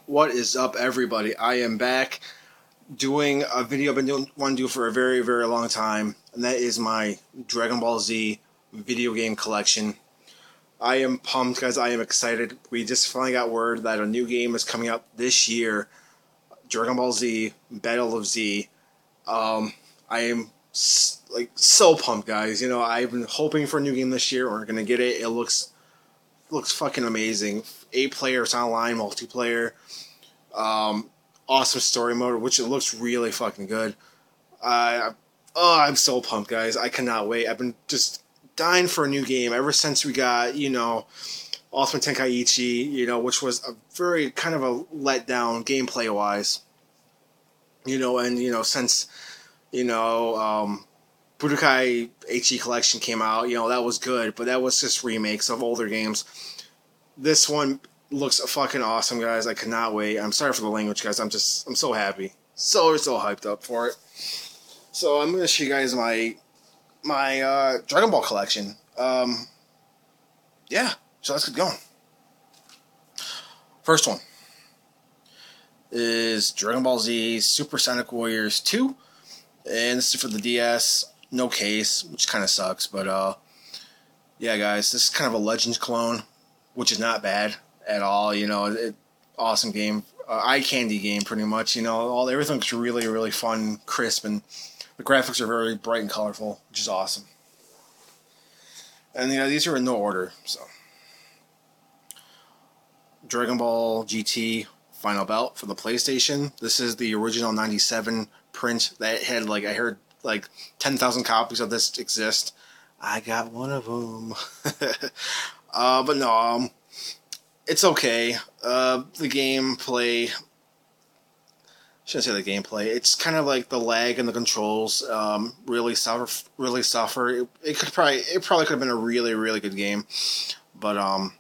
What is up, everybody? I am back doing a video I've been wanting to do for a very, very long time, and that is my Dragon Ball Z video game collection. I am pumped, guys. I am excited. We just finally got word that a new game is coming out this year, Dragon Ball Z Battle of Z. I am so pumped, guys. You know, I've been hoping for a new game this year. We're gonna get it. It looks fucking amazing. 8 players online multiplayer. Awesome story mode, which it looks really fucking good. I'm so pumped, guys. I cannot wait. I've been just dying for a new game ever since we got, Ultimate Tenkaichi, which was a very kind of a letdown gameplay wise. Since, Budokai HE Collection came out, that was good, but that was just remakes of older games. This one looks fucking awesome, guys. I cannot wait. I'm sorry for the language, guys. I'm so happy. So hyped up for it. So I'm going to show you guys my Dragon Ball collection. Yeah, so let's get going. First one is Dragon Ball Z Super Sonic Warriors 2. And this is for the DS. No case, which kind of sucks. But, yeah, guys, this is kind of a Legends clone, which is not bad at all. Awesome game. Eye candy game, pretty much. Everything looks really, really fun, crisp, and the graphics are very bright and colorful, which is awesome. And, these are in no order, so. Dragon Ball GT Final Bout for the PlayStation. This is the original 97 print that had, I heard, 10,000 copies of this exist. I got one of them. But no, it's okay. The gameplay, shouldn't say the gameplay. It's kind of like the lag and the controls really suffer. It probably could have been a really, really good game. But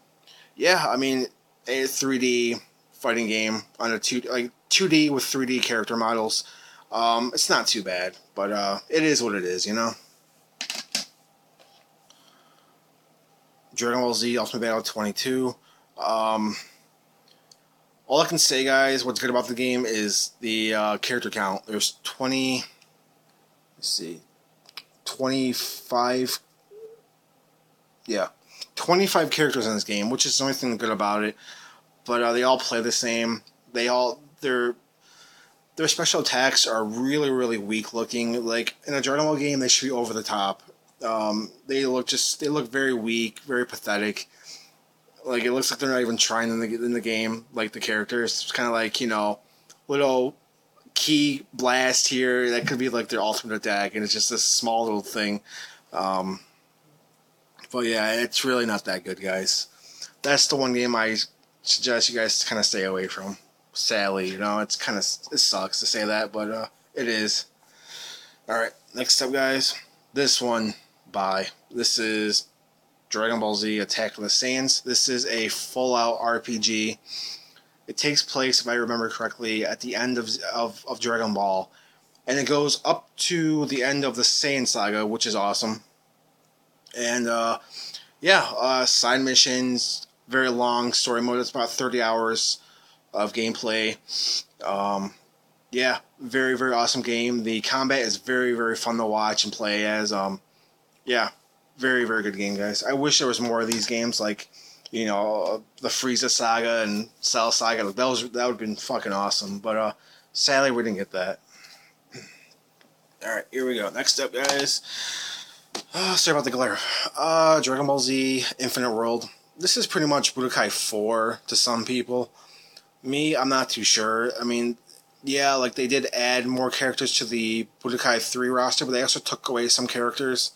yeah, I mean, a 3D fighting game on a 2D with 3D character models. It's not too bad, but it is what it is, Dragon Ball Z Ultimate Battle 22. All I can say, guys, what's good about the game is the character count. There's 25 characters in this game, which is the only thing good about it. But they all play the same. Their special attacks are really, really weak looking. Like in a Dragon Ball game, they should be over the top. They look very weak, very pathetic. Like, it looks like they're not even trying in the game, like the characters. It's kind of like, little key blast here. That could be like their ultimate attack, and it's just this small little thing. But yeah, it's really not that good, guys. That's the one game I suggest you guys kind of stay away from. Sadly, it sucks to say that, but it is. Alright, next up, guys. This one, this is Dragon Ball Z Attack of the Saiyans. This is a full-out RPG. It takes place, if I remember correctly, at the end of Dragon Ball. And it goes up to the end of the Saiyan Saga, which is awesome. And, side missions, very long story mode. It's about 30 hours of gameplay. Yeah, very, very awesome game. The combat is very, very fun to watch and play as. Yeah, very, very good game, guys. I wish there was more of these games, like, the Frieza Saga and Cell Saga. That would have been fucking awesome. But sadly, we didn't get that. Alright, here we go. Next up, guys. Sorry about the glare. Dragon Ball Z Infinite World. This is pretty much Budokai 4 to some people. Me, I'm not too sure. I mean, yeah, they did add more characters to the Budokai 3 roster, but they also took away some characters.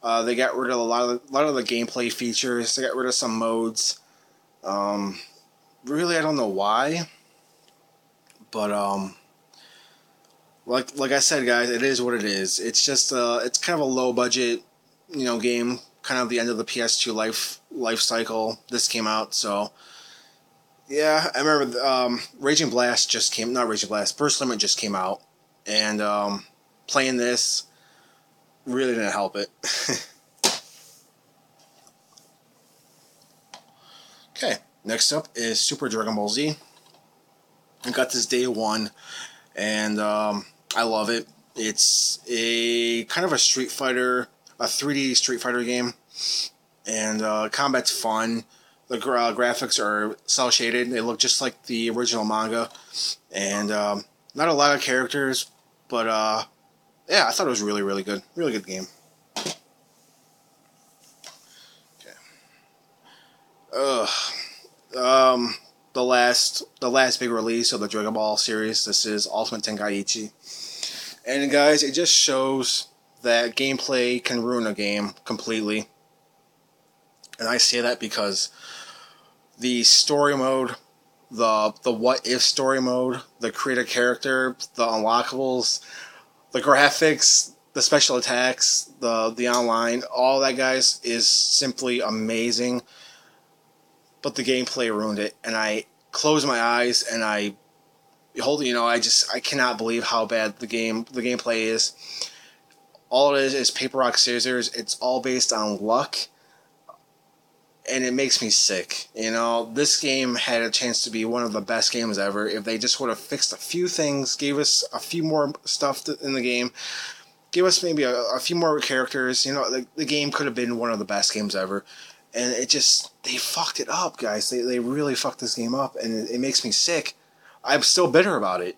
They got rid of a lot of the gameplay features. They got rid of some modes. Really, I don't know why. But like I said, guys, it is what it is. It's just it's kind of a low budget, game. Kind of the end of the PS2 life cycle. This came out, so. Yeah, I remember Raging Blast just came... Not Raging Blast, Burst Limit just came out. And playing this really didn't help it. Okay, next up is Super Dragon Ball Z. I got this day one, and I love it. It's a kind of a Street Fighter, a 3D Street Fighter game, and combat's fun. The graphics are cel shaded. They look just like the original manga, and not a lot of characters, but yeah, I thought it was really, really good. Really good game. Okay. The last big release of the Dragon Ball series. This is Ultimate Tenkaichi, and guys, it just shows that gameplay can ruin a game completely. And I say that because the story mode, the what if story mode, the create a character, the unlockables, the graphics, the special attacks, the online, all that, guys, is simply amazing. But the gameplay ruined it, and I close my eyes and I hold. I cannot believe how bad the gameplay is. All it is paper rock scissors. It's all based on luck, and it makes me sick. This game had a chance to be one of the best games ever if they just would have fixed a few things, gave us a few more stuff in the game, give us maybe a few more characters. The game could have been one of the best games ever. And they fucked it up, guys. They really fucked this game up, and it makes me sick. I'm still bitter about it.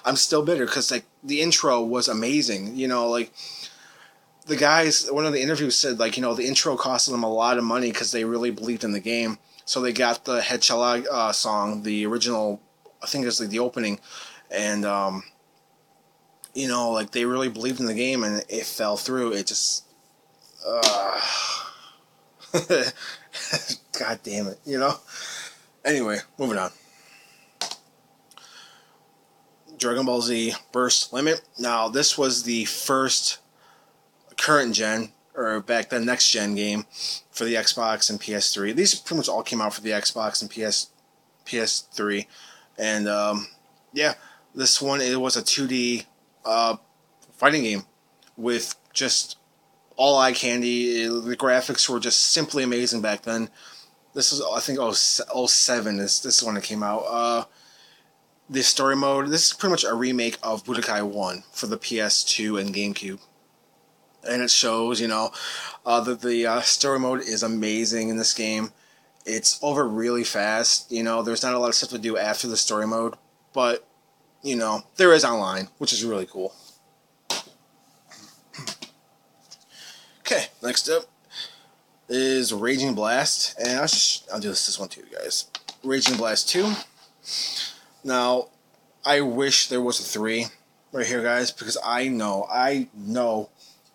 I'm still bitter because the intro was amazing. The guys, one of the interviews said the intro costed them a lot of money because they really believed in the game. So they got the Head song, the original, I think it was the opening, and they really believed in the game, and it fell through. It just. God damn it, Anyway, moving on. Dragon Ball Z Burst Limit. Now, this was the first current gen, or back then next gen game for the Xbox and PS3. These pretty much all came out for the Xbox and PS3. And, yeah, this one, it was a 2D fighting game with just all eye candy. The graphics were just simply amazing back then. This was, I think, 07 is this one that came out. The story mode, this is pretty much a remake of Budokai 1 for the PS2 and GameCube. And it shows, that the story mode is amazing in this game. It's over really fast. There's not a lot of stuff to do after the story mode. But, there is online, which is really cool. Okay, next up is Raging Blast, and I'll do this one too, guys. Raging Blast 2. Now, I wish there was a 3 right here, guys, because I know,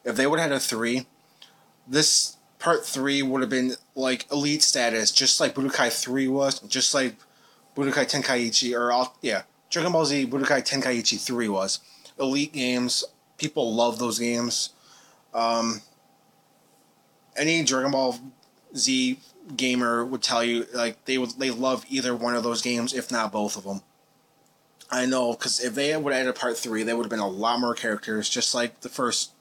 if they would have had a 3, this part 3 would have been like elite status, just like Budokai 3 was, just like Budokai Tenkaichi, Dragon Ball Z Budokai Tenkaichi 3 was. Elite games, people love those games. Any Dragon Ball Z gamer would tell you they love either one of those games, if not both of them. I know, because if they would have added part 3, there would have been a lot more characters, just like the first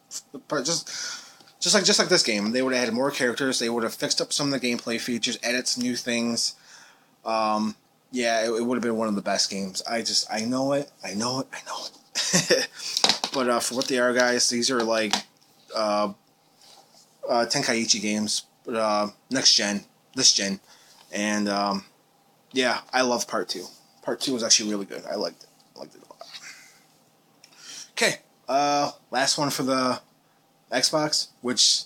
part, just like this game. They would have added more characters. They would have fixed up some of the gameplay features, added some new things. Yeah, it would have been one of the best games. I know it. But for what they are, guys, these are Tenkaichi games, but next gen, this gen, and yeah, I love part 2. Part 2 was actually really good. I liked it a lot. Okay, last one for the Xbox, which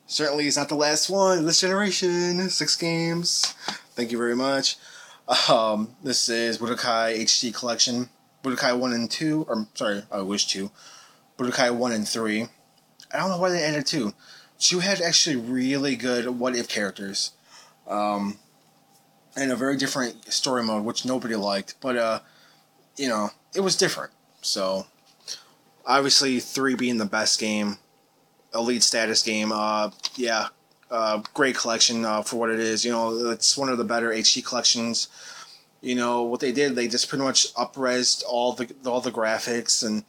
certainly is not the last one this generation. 6 games. Thank you very much. This is Budokai HD Collection, Budokai 1 and 2, or sorry, I wish 2, Budokai 1 and 3. I don't know why they added 2. 2 had actually really good what-if characters. And a very different story mode, which nobody liked. But, it was different. So, obviously, 3 being the best game, elite status game, great collection for what it is. It's one of the better HD collections. What they did, they just pretty much up-resed all the graphics and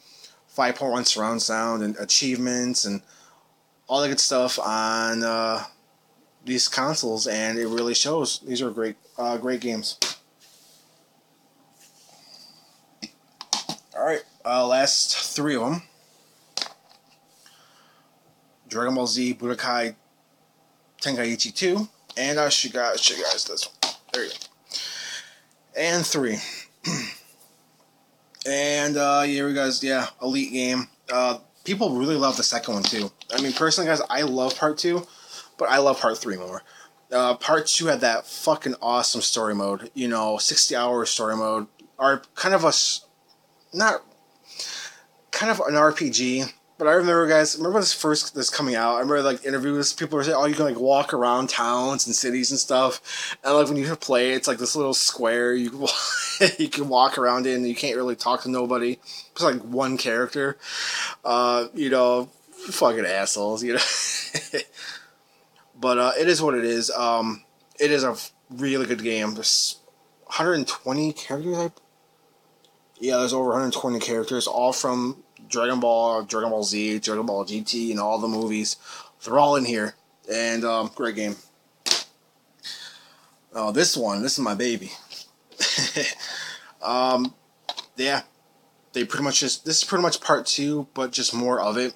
5.1 surround sound and achievements and all that good stuff on these consoles, and it really shows. These are great games. Last three of them. Dragon Ball Z Budokai Tenkaichi 2. And I should show you guys this one. There you go. And 3. And here we guys, yeah, Elite game. People really love the second one too. I mean, personally, guys, I love part 2, but I love part 3 more. Part 2 had that fucking awesome story mode. You know, 60-hour story mode, or kind of an RPG. But I remember, guys, remember this coming out. I remember like interviews. People were saying, "Oh, you can like walk around towns and cities and stuff." And like when you play, it's like this little square you can you can walk around in. And you can't really talk to nobody. It's like one character. You know, fucking assholes. You know. But it is what it is. It is a really good game. There's 120 characters. Yeah, there's over 120 characters, all from Dragon Ball, Dragon Ball Z, Dragon Ball GT, and all the movies. They're all in here. And great game. Oh, this is my baby. Yeah, they pretty much this is pretty much part 2, but just more of it.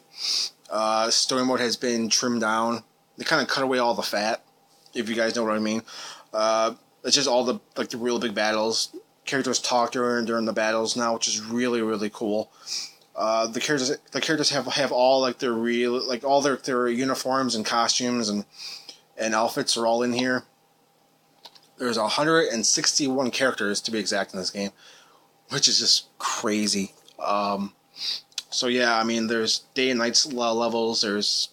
Story mode has been trimmed down. They kind of cut away all the fat, if you guys know what I mean. It's just all the real big battles. Characters talk during the battles now, which is really, really cool. The characters have all like their real all their uniforms and costumes and outfits are all in here. There's 161 characters to be exact in this game, which is just crazy. So yeah, I mean, there's day and night levels. There's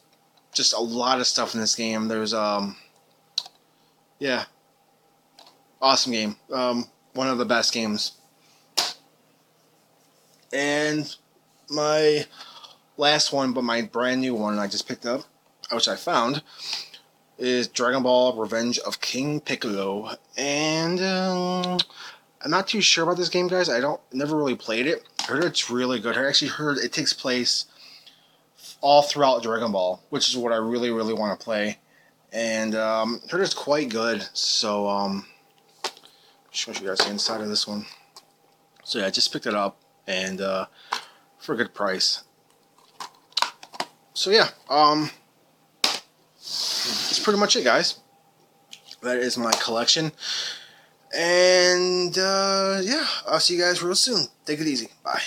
just a lot of stuff in this game. There's yeah, awesome game. One of the best games. And my last one, but my brand new one I just picked up, which I found, is Dragon Ball Revenge of King Piccolo. And I'm not too sure about this game, guys. Never really played it. I heard it's really good. I actually heard it takes place all throughout Dragon Ball, which is what I really, really want to play. And heard it's quite good. So just want to show you guys the inside of this one. So yeah, I just picked it up, and for a good price. So yeah, that's pretty much it, guys. That is my collection. And yeah, I'll see you guys real soon. Take it easy. Bye.